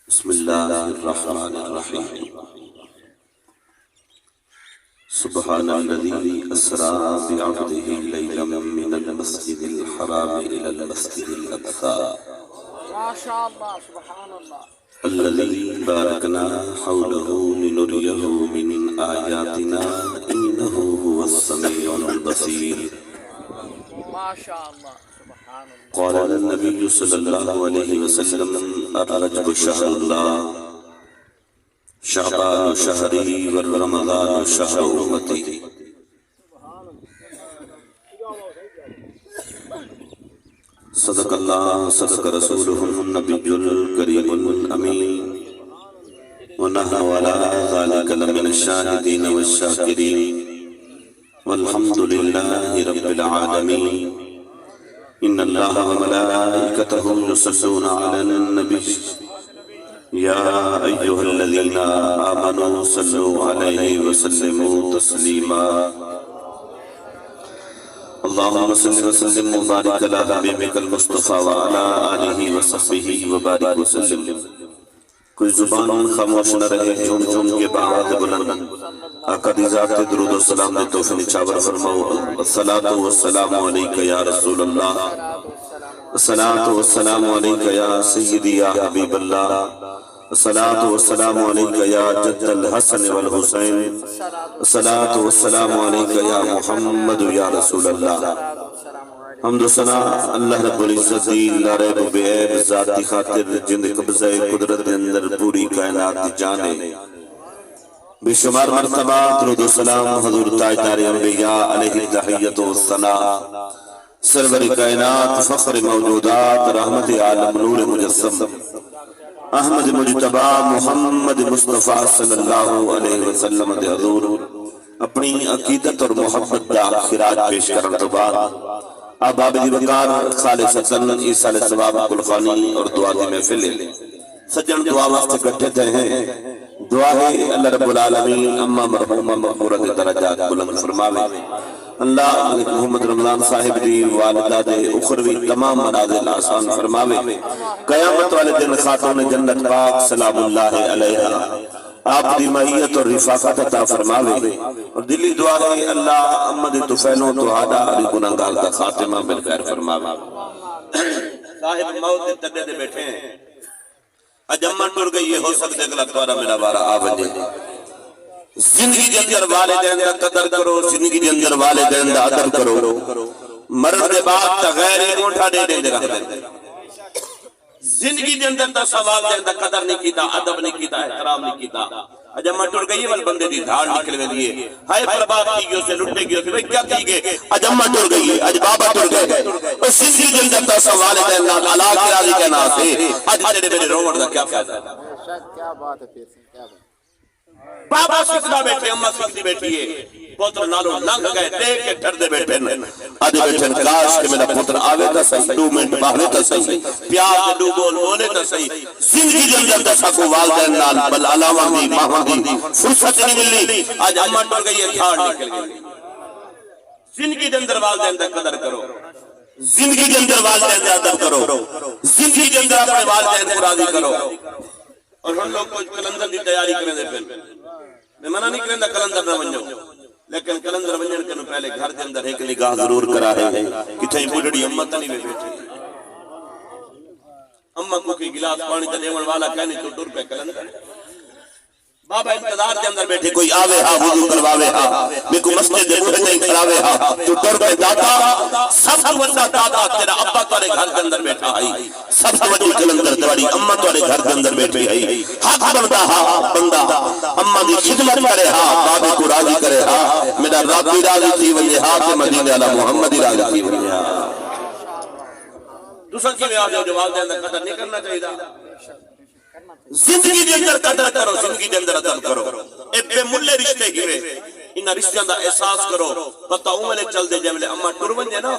بسم اللہ الرحمن الرحیم سبحان الذي اسرا بعبده ليلا من المسجد الحرام الى المسجد الاقصى ما شاء الله سبحان الله الذي باركنا حوله لنريه من آياتنا انه هو السميع البصير ما شاء الله سبحان الله قال النبي صلى الله عليه وسلم الرجب شهر الله شعبان شهري والرمضان شهر أمتي صدق الله صدق رسوله النبي الكريم الأمين ونحن على ذلك لمن الشاهدين والشاكرين والحمد لله رب العالمين إن الله وملائكته يصلون على النبي يا أيها الذين آمنوا صلوا عليه وسلموا تسليما اللهم صل وسلم وبارك على حبيبك المصطفى وعلى آله وصحبه وبارك وسلم کوئی زبان خاموش نہ رہے جھوم جھوم کے بآواز بلند آقا دی ذات درود و سلام نے توفیق نچاور فرماؤ الصلاة والسلام علیکہ یا رسول اللہ الصلاة والسلام علیکہ یا سیدی یا حبیب اللہ الصلاة والسلام علیکہ یا جد الحسن والحسین الصلاة والسلام علیکہ یا محمد یا رسول اللہ حمد و ثنا اللہ رب العزت دی لا ریب و بے عیب ذاتی خاطر جند قبضہ قدرت اندر پوری کائنات دی جانے بے شمار مرتبہ درود و سلام حضور تاجدار انبیاء علیہ تحیت و ثنا سرور کائنات فخر موجودات رحمت عالم نور مجسم احمد مجتبہ محمد مصطفیٰ صلی اللہ علیہ وسلم دے حضور اپنی عقیدت اور محبت دا خراج پیش کرن تو بعد اب آبدی وقار خالصتاً عیسیٰ علیہ السلام کل خانی اور دعا دی محفل سجن دعا واسطے کٹھے تھے ہیں دعا ہے اللہ رب العالمین اما مرحومہ مغفورت درجات بلند فرماوے اللہ محمد رمضان صاحب دی والدہ دے اخروی تمام منازل آسان فرماوے قیامت والے دن خاتون جنت پاک سلام اللہ علیہ آپ دی معیت اور رفاقت عطا فرماوے اور دلی دعا ہے اللہ امد تفیلوں تو آدھا علی گناہگار کا خاتمہ بالخیر فرماوے صاحب موت دے تڈے دے بیٹھے ہیں اج اماں ٹر گئی یہ ہو سکتے اگلا توارا میرا بارا آوجے زندگی دے اندر والدین دا قدر کرو زندگی دے اندر والدین دا ادب کرو مرد دے بعد تغیر مونٹھا دے دے رکھ دے زندگی دے اندر تا سوال دے اندر قدر نہیں کیتا ادب نہیں کیتا احترام نہیں کیتا اجا میں ٹر گئی وال بندے دی دھاڑ نکل میں دیئے ہائے برباد کی گئے اسے لٹے گئے اسے کیا کی گئے اجا میں ٹر گئی اج بابا ٹر گئے اس زندگی دے اندر تا سوال دے اندر اللہ کی راضی کہنا سے اج تیرے میرے رومن دا کیا فائدہ ہے کیا بات ہے پھر سے کیا بات بابا سکھنا بیٹھے اممہ سکھنی بیٹھی ہے پوتر نالو ننگ گئے دیکھ کے ٹھر دے بیٹھے آدھے بیٹھے کاش کہ میرا پوتر آوے تا صحیح 2 منٹ باہرے تا صحیح پیار دے دو بول بولے تا صحیح زندگی دے اندر تا سکو والدین نال بل علاوہ دی ماہاں دی فرصت نہیں ملی آج اممہ ٹر گئی ہے تھاڑ نکل گئی زندگی دے اندر والدین دا قدر کرو زندگی دے اندر والدین دا ادب کرو زندگی دے اندر اپنے والدین کو راضی کرو اور ہم لوگ کچھ کلندر دی تیاری کریں دے پھر میں منع نہیں کریں دا کلندر نہ بنجو لیکن کلندر بنجن کے پہلے گھر دے اندر ایک نگاہ ضرور کرا ہے کہ تھیں بڑھڑی امت نہیں بیٹھی امت کو کی گلاس پانی تا دیون والا کہنے تو ٹر پہ کلندر بابا انتظار کے اندر بیٹھے کوئی آوے ہاں وضو کرواوے ہاں میں کو مسجد دے بوڑھے نہیں کراوے ہاں تو ٹر پہ داتا سب سے وڈا دادا تیرا ابا تارے گھر کے اندر بیٹھا آئی سب سے وڈی کلندر تاری امہ تارے گھر کے اندر بیٹھی آئی حق بندہ ہاں بندہ امہ دی خدمت کرے ہاں بابی کو راضی کرے ہاں میرا رابی راضی تھی ونجے ہاں کہ مدینہ اللہ محمدی راضی تھی ونجے ہاں دوسرا کی میں آ جاؤ جو والدین دا قدر نہیں کرنا چاہیے زندگی دے اندر قدر کرو زندگی دے اندر ادب کرو اے بے ملے رشتے ہی انہاں رشتیاں دا احساس کرو پتہ اوملے چل دے جے اماں ٹر ونجے نا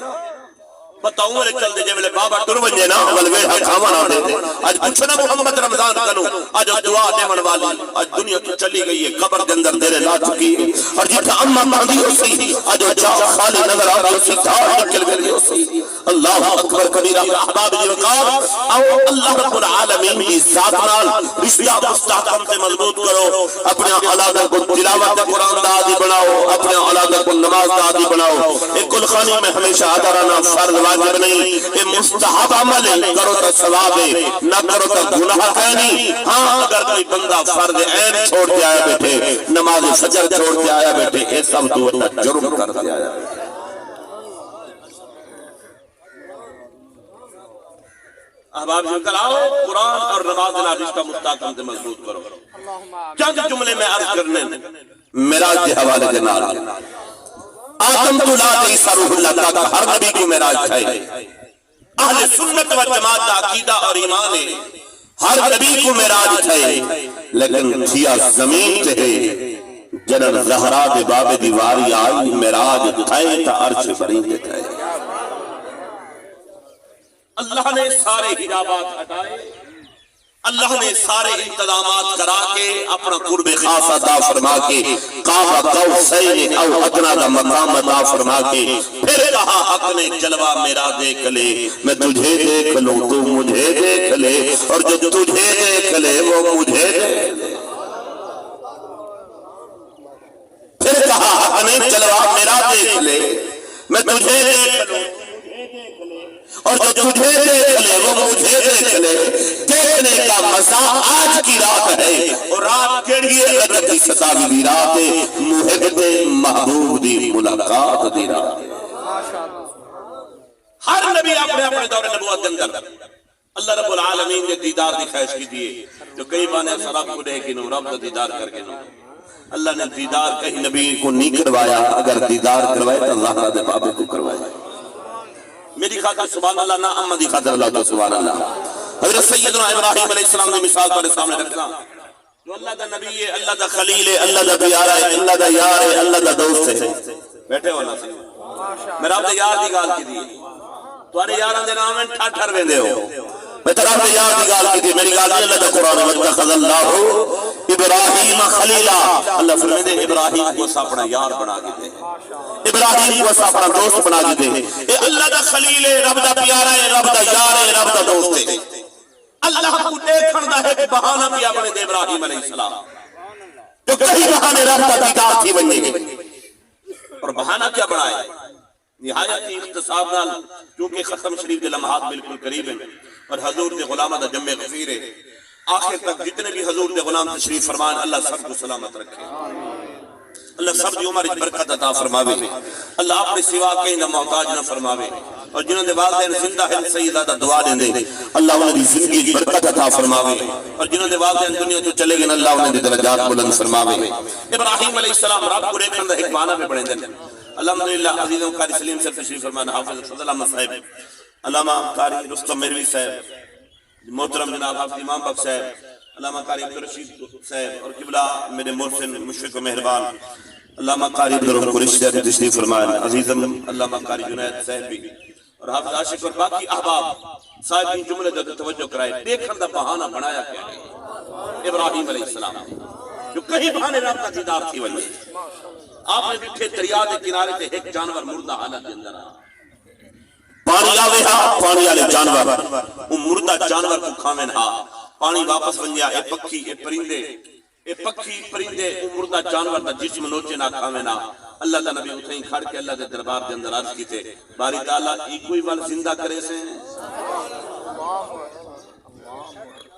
بتاؤں والے چل دے جے بابا ٹر ونجے نا ول ویڑھا کھاوا نہ دے اج پوچھنا محمد رمضان کنو اج دعا دیون والی اج دنیا تو چلی گئی ہے قبر دے اندر تیرے لا چکی ہے اور جتھا اما مہدی ہوسی اج جا خالی نظر آ رہی سی دھار نکل گئی ہوسی اللہ اکبر کبیرہ احباب دی وقار او اللہ رب العالمین کی ذات نال رشتہ مستحکم سے مضبوط کرو اپنے اولاد کو تلاوت قرآن دا عادی بناؤ اپنے اولاد کو نماز دا عادی بناؤ ایک گلخانی میں ہمیشہ ادارانہ فرض واجب نہیں یہ مستحب عمل ہے کرو تو ثواب ہے نہ کرو تو گناہ ہے نہیں ہاں اگر کوئی بندہ فرض عین چھوڑ کے آیا بیٹھے نماز فجر چھوڑ کے آیا بیٹھے یہ سب تو جرم کر کے آیا احباب جو کر آؤ قرآن اور نماز رشتہ مستحکم سے مضبوط کرو چند جملے میں عرض کرنے معراج کے حوالے کے نال آدم تو لا عیسیٰ روح اللہ کا ہر نبی کو معراج ہے اہل سنت و جماعت کا عقیدہ اور ایمان ہے ہر نبی کو معراج ہے لیکن تھیا زمین تے جنن زہرا دے باب دیواری آئی معراج تھے تا عرش فرید تھے اللہ نے سارے حجابات ہٹائے اللہ نے سارے انتظامات کرا کے اپنا قرب خاص عطا فرما کے قاب قوسین او ادنا کا مقام عطا فرما کے پھر کہا حق نے جلوہ میرا دیکھ لے میں تجھے دیکھ لوں تو مجھے دیکھ لے اور جو تجھے دیکھ لے وہ مجھے دیکھ لے پھر کہا حق نے جلوہ میرا دیکھ لے میں تجھے دیکھ لوں اور جو تجھے دیکھ لے وہ مجھے دیکھ لے دیکھنے کا مزہ آج کی رات ہے اور رات کیڑی ہے رجب کی 27ویں رات ہے محب محبوب دی ملاقات دی رات ہے ہر نبی اپنے اپنے دور نبوت کے اندر اللہ رب العالمین نے دیدار دی خواہش کی دیئے جو کئی بانے سے رب کو دیکھ نو رب کا دیدار کر کے نو اللہ نے دیدار کہیں نبی کو نہیں کروایا اگر دیدار کروائے تو اللہ کا دے بابے کو کروائے میری خاطر سبحان اللہ نہ امہ دی خاطر اللہ سبحان اللہ حضرت سیدنا ابراہیم علیہ السلام نے مثال پر سامنے رکھنا جو اللہ دا نبی ہے اللہ دا خلیل ہے اللہ دا پیارا ہے اللہ دا یار ہے اللہ دا دوست ہے بیٹھے ہونا سے میرا آپ دا یار دی گال کی دی توارے یاران دے نام میں ٹھاٹھر ویندے ہو میں تراب دا یار دی گال کی دی میری گال دی اللہ دا قرآن وَاتَّخَذَ اللَّهُ ابراہیم خلیلا اللہ فرمائے دے ابراہیم کو اپنا یار بنا کے دے ابراہیم کو اپنا دوست بنا کے دے اے اللہ دا خلیل ہے رب دا پیارا ہے رب دا یار ہے رب دا دوست ہے اللہ کو دیکھن دا ہے بہانہ بھی اپنے دے ابراہیم علیہ السلام جو کئی بہانے رب دا دیدار تھی بننے گئے اور بہانہ کیا بڑھائے نہایت اختصاب نال کیونکہ ختم شریف کے لمحات بالکل قریب ہیں اور حضور دے غلامہ دا جمع غفیر ہے آخر تک جتنے بھی حضور دے غلام تشریف فرمان اللہ سب کو سلامت رکھے اللہ سب دی عمر برکت عطا فرماوے اللہ اپنے سوا کہیں نہ محتاج نہ فرماوے اور جنہوں نے والدین زندہ ہے صحیح زیادہ دعا دیں دے اللہ انہیں دی زندگی برکت عطا فرماوے اور جنہوں نے والدین دنیا تو چلے گئے اللہ انہیں دی درجات بلند فرماوے ابراہیم علیہ السلام رب کو ریکھن دا حکمانہ میں پڑھیں دیں الحمدللہ عزیزوں قاری سلیم سے تشریف فرمان حافظ فضل احمد صاحب علامہ قاری رستم مروی صاحب محترم جناب حافظ امام بخش صاحب علامہ قاری عبدالرشید صاحب اور قبلہ میرے محسن مشفق و مہربان علامہ قاری عبدالرحمن قریشی صاحب تشریف فرمائے عزیزم علامہ قاری جنید صاحب بھی اور حافظ عاشق اور باقی احباب صاحب کی جملے جو توجہ کرائے دیکھن دا بہانہ بنایا کیا ہے ابراہیم علیہ السلام جو کہیں بہانے رب کا دیدار تھی وجہ آپ نے بیٹھے دریا دے کنارے تے ایک جانور مردہ حالت کے اندر پانی آوے ہاں پانی آلے جانور وہ مردہ جانور کو کھامن ہاں پانی واپس بن گیا اے پکھی اے پرندے اے پکھی پرندے وہ مردہ جانور دا جسم نوچے نہ کھامن ہاں اللہ دا نبی اتھیں کھڑ کے اللہ دے دربار دے اندر عرض کی تھے باری تعالیٰ ایکوئی وال زندہ کرے سے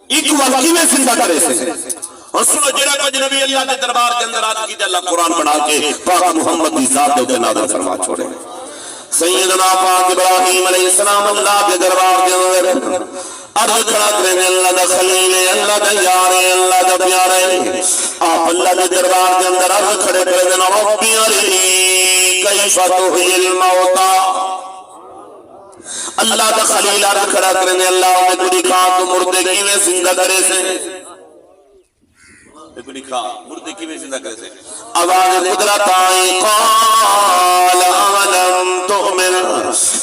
ایکوئی وال کیویں زندہ کرے سے اور سنو جرہ کو جنبی اللہ دے دربار دے اندر عرض کی تھے اللہ قرآن بنا کے پاک محمد دی ذات دے نادر فرما چھوڑے سیدنا پاک ابراہیم علیہ السلام اللہ کے دربار کے اندر عرض کھڑا کریں اللہ دا خلیل اللہ دا یار اللہ دا پیار ہے آپ اللہ کے دربار کے اندر عرض کھڑے کریں ربی ارنی کیف تحیی الموتا اللہ دا خلیل عرض کھڑا کریں اللہ میں کو دکھا تو مردے کیویں زندہ کرے سے ایک لکھا مردے کی میں زندہ کرے سے آواز قدرت آئی قال اولم تؤمن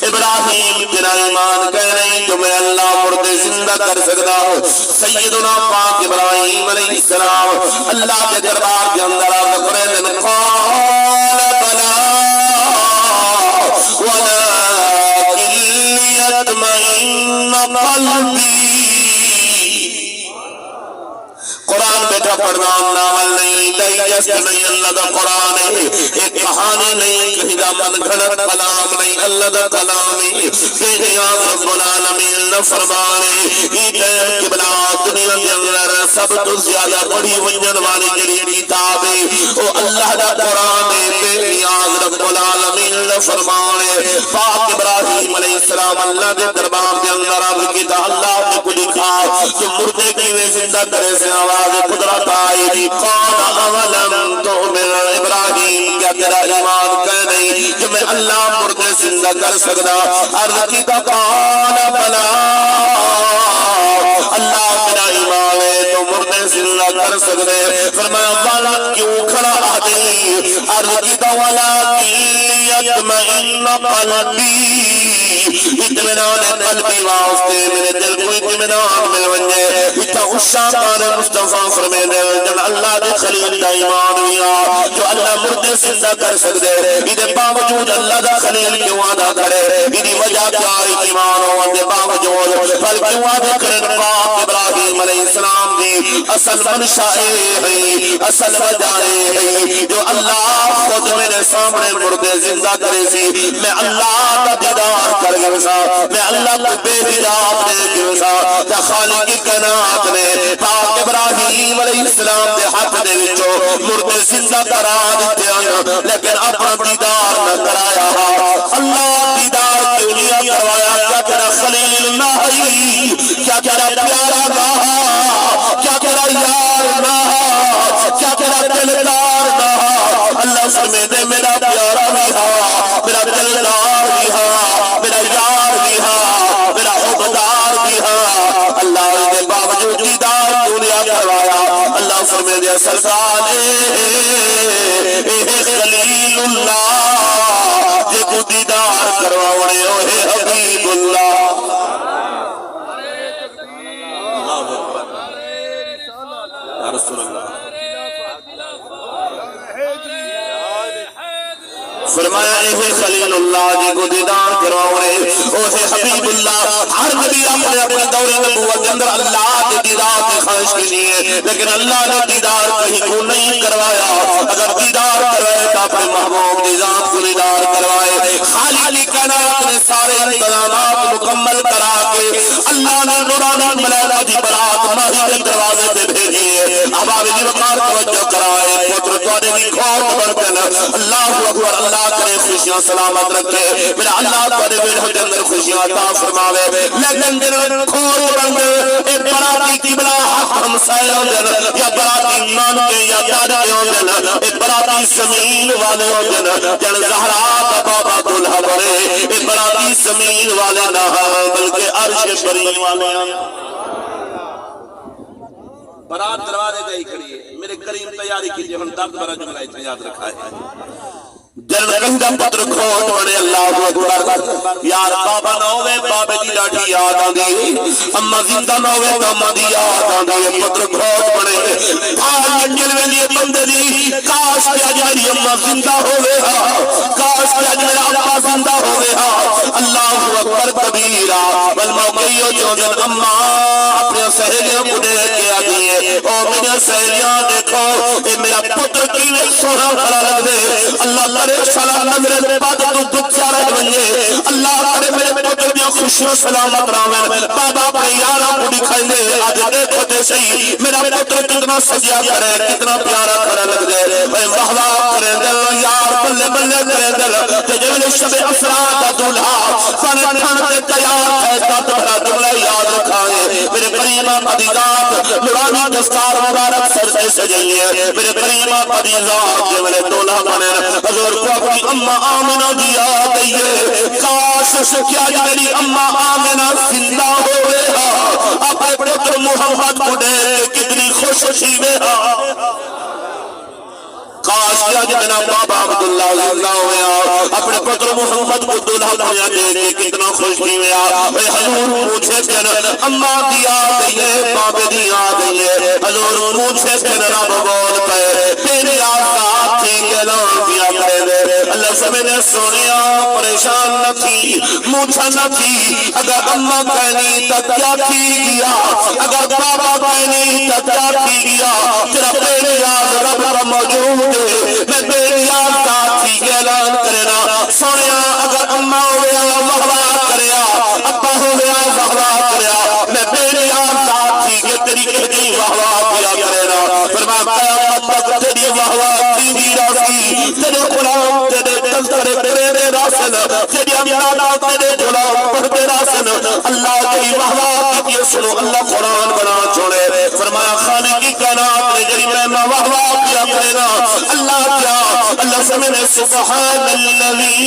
ابراہیم تیرا ایمان کہہ رہی جو میں اللہ مردے زندہ کر سکتا ہوں سیدنا پاک ابراہیم علیہ السلام اللہ کے دربار کے اندر آتا کرے دن قال بلا ولكن ليطمئن قلبي قرآن بیٹھا پڑھنا ناول نہیں ڈائجسٹ نہیں اللہ دا قرآن ہے ایک کہانی نہیں کہیں دا من گھڑت کلام نہیں اللہ دا کلام ہے کہ نیاز رب العالمین نے فرمانے یہ ٹائم قبلہ دنیا کے اندر سب تو زیادہ بڑی ونجن والی جڑی کتاب ہے وہ اللہ دا قرآن ہے بے نیاز رب العالمین نے فرمانے پاک ابراہیم علیہ السلام اللہ دے دربار کے اندر اب کتا اللہ نے کو لکھا کہ مردے کی میں زندہ کرے سے آواز قدرت آئی قال اولم تؤمن ابراہیم کیا تیرا ایمان کہہ نہیں کہ میں اللہ مردے زندہ کر سکتا عرض کی قال بلا اللہ میرا ایمان ہے تو مردے زندہ کر سکتے فرمایا والا کیوں کھڑا آدھی عرض کی ولكن ليطمئن قلبي اطمینان قلبی واسطے میرے دل کو اطمینان مل ونجے اتھا اشاقان مصطفیٰ فرمے دے جن اللہ دے خلیل دا ایمان ہویا جو اللہ مردے زندہ کر سکتے ادھے باوجود اللہ دا خلیل کیوں آدھا کرے ادھی وجہ کیا ایمان ہو اندے باوجود پھل کیوں آدھا کرن پاک ابراہیم علیہ السلام دی اصل منشائے ہیں اصل وجائے ہیں جو اللہ خود میرے سامنے مردے زندہ کرے سی میں اللہ کا دیدار کر گرسا میں اللہ کو بے حجاب دے گرسا تا خالق کی کائنات نے پاک ابراہیم علیہ السلام دے ہاتھ دے وچو مردے زندہ کرا دیتے ہیں لیکن اپنا دیدار نہ کرایا اللہ دیدار کیوں نہیں کروایا کیا تیرا خلیل نہ ہے کیا تیرا پیارا نہ کیا تیرا یار نہ کیا تیرا دلدار نہ اللہ فرمے دے میرا پیارا بھی ہاں میرا دلدار بھی ہاں میرا یار بھی ہاں میرا حبدار بھی ہاں اللہ کے باوجود دیدار کیوں نہیں کروایا اللہ فرمے دے سلطان خلیل اللہ جے کو دیدار کرواوڑے ہوئے حبیب اللہ یا رسول اللہ فرمایا اے خلیل اللہ جی کو دیدار کرواؤں اوہ حبیب اللہ ہر نبی اپنے دور نبوت کے اندر اللہ کے دیدار کی خواہش کے لیے لیکن اللہ نے دیدار کہیں کو نہیں کروایا اگر دیدار کروائے تو اپنے محبوب دیدار کو دیدار کروائے خالق کائنات نے سارے انتظامات مکمل کرا کے اللہ نے نورانی ملائکہ دی برات ماہی کے دروازے پہ بھیجیے احباب جی وقار توجہ کرائے پتر توڑے کی کھوٹ برکن اللہ اکبر اللہ کرے خوشیاں سلامت رکھے میرا اللہ تعالی میرے کے اندر خوشیاں عطا فرماوے لیکن دل کھول بند اے براتی قبلہ ہم سایہ دل یا براتی نان کے یا دادا دل اے براتی زمین والے دل جن زہرا کا بابا دلہا بڑے اے براتی زمین والے نہ بلکہ عرش بری والے برات دروازے گئی کھڑی ہے میرے کریم تیاری کیجئے ہم دب برا جملہ اتنا یاد رکھا ہے جن رنگا پتر کھوٹ وڑے اللہ اکبر یار بابا نوے بابے دی ڈاٹی یاد آندی اما زندہ نوے کاما دی یاد آندی پتر کھوٹ وڑے بھائی جلوے لیے بندے دی کاش پہ آج میری اما زندہ ہوئے کاش پہ آج میرا ابا زندہ ہوئے اللہ اکبر کبیرہ والموقعیوں جو جن اما اپنے سہیلیوں کو دے کے آدھی ہے اور میرے سہیلیاں دیکھو اے میرا پتر کی سونا کھڑا لگ دے اللہ کرے سلام میرے بعد تو دکھ جا رہے بنجے اللہ کرے میرے پتر بھی خوشی و سلامت رامن بابا اپنے یارہ کو دکھائیں دے آج دیکھو دے صحیح میرا پتر کتنا سجیا کرے کتنا پیارا کرے لگ دے میں محلا کرے دل یار بلے بلے کرے دل تجھے شب افراد دولہا فانے تھانتے تیار ہے تا تبرا جملہ یاد رکھائے میرے قریمہ قدیدات نورانی دستار مبارک سر سے سجائیے میرے قریمہ قدیدات جو میرے دولہا بنے حضور کو اپنی اممہ آمنہ دیا گئیے کاش کیا میری اممہ آمنہ زندہ ہوئے اپنے پتر محمد کو دے کتنی خوشی میں کاش کیا جتنا بابا عبداللہ زندہ ہویا اپنے پتر محمد کو دلہا بھیا دے کے کتنا خوش نہیں ہویا. اے حضور پوچھے پھر اماں دیا گئیے بابے دیا گئیے حضور پوچھے پھر رب بول پہ تیری آزاد تھی گلان کیا کرے دے. اللہ سمجھے سونیا پریشان نہ تھی موچھا نہ تھی. اگر اماں کہنی تک کیا تھی گیا اگر بابا کہنی تک کیا تھی گیا تیرا پیڑ یاد رب کا موجود میں بیٹی آتا تھی اعلان کرنا. سونیا اگر اماں ہویا وحوہ کریا ابا ہویا وحوہ کریا میں بیٹی آتا تھی کہ تیری کہتی وحوہ کیا کرنا. فرمایا قیامت تک تیری وحوہ تھی بھی راسی تیرے غلام تیرے تذکرے تیرے راسل تیری امدادا تیرے غلام پڑھتے راسل. اللہ کی وحوہ کی سنو اللہ قرآن بنا چھوڑے. فرمایا خالق کی کائنات نے جری میں وحوہ کیا کرنا. اللہ کیا اللہ سمجھے سبحان الذی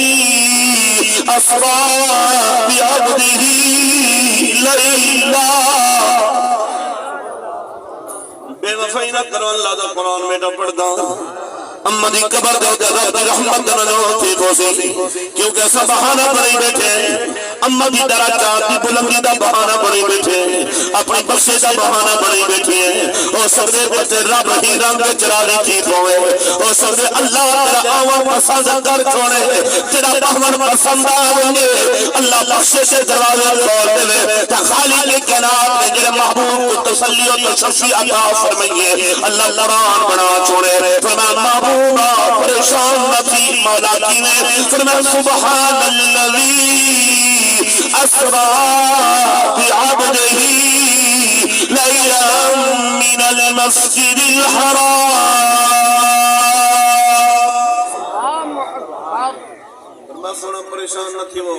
اسرا بعبدہ لیلا. بے وفائی نہ کرو اللہ دا قرآن میں پڑھتا اماں دی قبر دے رب دی رحمت نہ تھی کوسی کیونکہ ایسا بہانہ بنائی بیٹھے اماں دی درجات دی بلندی دا بہانہ بنائی بیٹھے اپنی بخشش دا بہانہ بنائی بیٹھے او سب دے بچے رب ہی رنگ چرالی تھی ہوئے او سب دے اللہ تیرا آور پسند کر چھوڑے تیرا بہمن پسند آئے اللہ بخشش دروازے کھول دے تا خالق کائنات نے جڑے محبوب کو تسلی و تشفی عطا فرمائیے. اللہ قرآن بنا چھوڑے فرمایا پریشان نہ تھی مولا کی نے فرمایا سبحان الذی اسرا بعبدہ لیلا من المسجد الحرام. فرمایا سونا پریشان نہ تھی وہ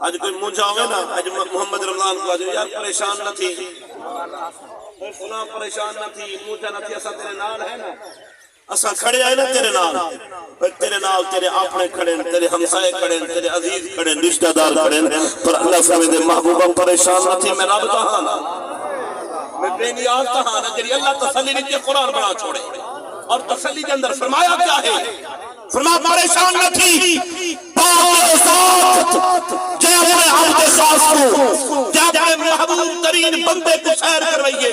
آج کوئی مجھا ہوئے نا آج محمد رمضان کو آج یار پریشان نہ تھی فلاں پریشان نہ تھی مجھا نہ تھی ایسا تیرے نال ہے نا اساں کھڑے آئے نا تیرے نال تیرے آپنے کھڑے تیرے ہمسائے کھڑے تیرے عزیز کھڑے رشتہ دار کھڑے پر اللہ فرمائے دے محبوبہ پریشان نہ تھی میں رب کہاں نا میں بے نیاز کہاں نا جری اللہ تسلی نہیں تھی قرآن بنا چھوڑے اور تسلی کے اندر فرمایا کیا ہے فرمایا پریشان نہ تھی پاک ساتھ جے اپنے عبد خاص کو جے اپنے محبوب ترین بندے کو سیر کروائیے.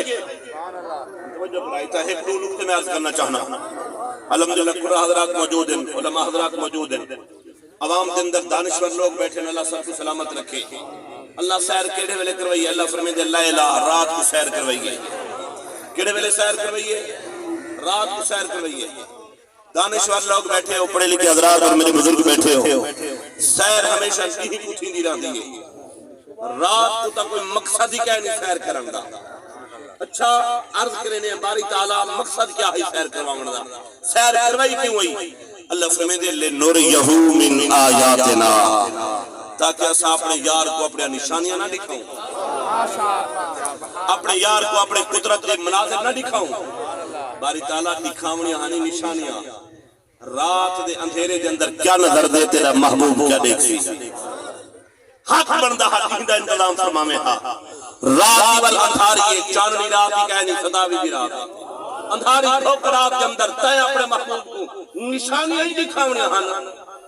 ایک دو نقطے میں عرض کرنا چاہنا الحمدللہ قرآن حضرات موجود ہیں علماء حضرات موجود ہیں عوام کے اندر دانشور لوگ بیٹھے ہیں. اللہ سب کو سلامت رکھے. اللہ سیر کیڑے ویلے کروائیے اللہ فرمائے دے لیلا رات کو سیر کروائیے. کیڑے ویلے سیر کروائیے رات کو سیر کروائیے. دانشور لوگ بیٹھے ہو پڑھے لکھے حضرات اور میرے بزرگ بیٹھے ہو سیر ہمیشہ ہی کو تھی نہیں رہتی ہے رات کو تا کوئی مقصد ہی کہہ نہیں سیر کرن دا. اچھا عرض کرنے باری تعالیٰ مقصد کیا ہے سیر کرواؤں دا سیر کروائی کیوں ہوئی اللہ فرمائے دے لِنُرِيَهُ مِنْ آیَاتِنَا تاکہ اسا اپنے یار کو اپنے نشانیاں نہ دکھاؤں اپنے یار کو اپنے قدرت کے مناظر نہ دکھاؤں. باری تعالیٰ دکھاونیاں ہانی نشانیاں رات دے اندھیرے دے اندر کیا نظر دے تیرا محبوب کیا دیکھ سی حق بندہ حقیم دا انتظام فرمامے ہاں رات وال اندھاری چاندنی رات ہی کہنی صداوی دی رات اندھاری کھوک رات کے اندر تے اپنے محبوب کو نشانیاں ہی دکھاونیاں ہن.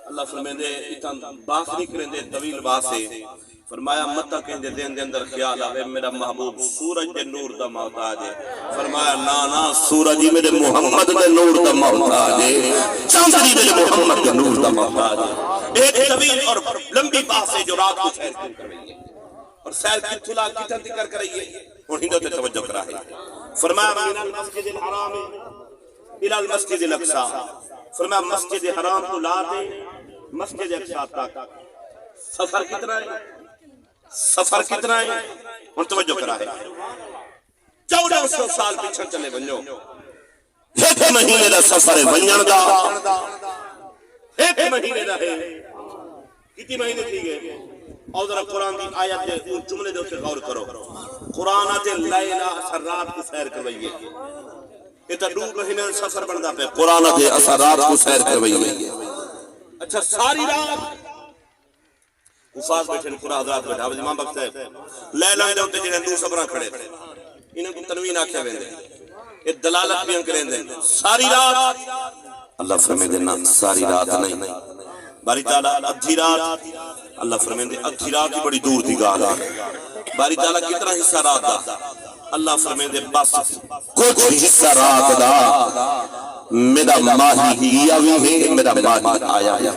اللہ فرمائے دے اتنا باس نہیں کریں دے طویل باسے فرمایا متا کہیں دے دین دے اندر خیال آوے میرا محبوب سورج دے نور دا محتاج ہے. فرمایا نا سورج میرے محمد دے نور دا محتاج ہے چاندنی میرے محمد دے نور دا محتاج ہے. ایک طویل اور لمبی باسے جو رات کو سیر کر رہی ہے اور سیر کی تھلا کی ذکر کر رہی ہے اور ہندو تے توجہ کرا ہے. فرمایا من المسجد الحرام الى المسجد الاقصى فرمایا مسجد حرام تو لا دے مسجد اقصی تک سفر کتنا ہے اور توجہ کرا ہے 1400 سال پیچھے چلے بنجو ایک مہینے دا سفر ہے ونجن دا ایک مہینے دا ہے کتنی مہینے تھی گئے اور ذرا قرآن دی آیت دے ان جملے دے اسے غور کرو. قرآن آتے لیلہ اثر رات کو سیر کروئیے یہ تا 2 مہینے سفر بندہ پہ قرآن آتے اثر رات کو سیر کروئیے. اچھا ساری رات کفاظ بیٹھے قرآن حضرات بیٹھے حافظ امام بخت ہے لیلہ دے ہوتے جنہیں 2 سفرہ کھڑے انہیں کو تنوین آکھے ویندے یہ دلالت بھی کریں دیں ساری رات اللہ فرمائے دینا ساری رات نہیں باری تعالیٰ ادھی رات اللہ فرمائے دے ادھی رات ہی بڑی دور دی گال ہے باری تعالیٰ کتنا حصہ رات دا اللہ فرمائے دے بس کچھ حصہ رات دا میرا ماہی گیا بھی ہے میرا ماہی آیا ہے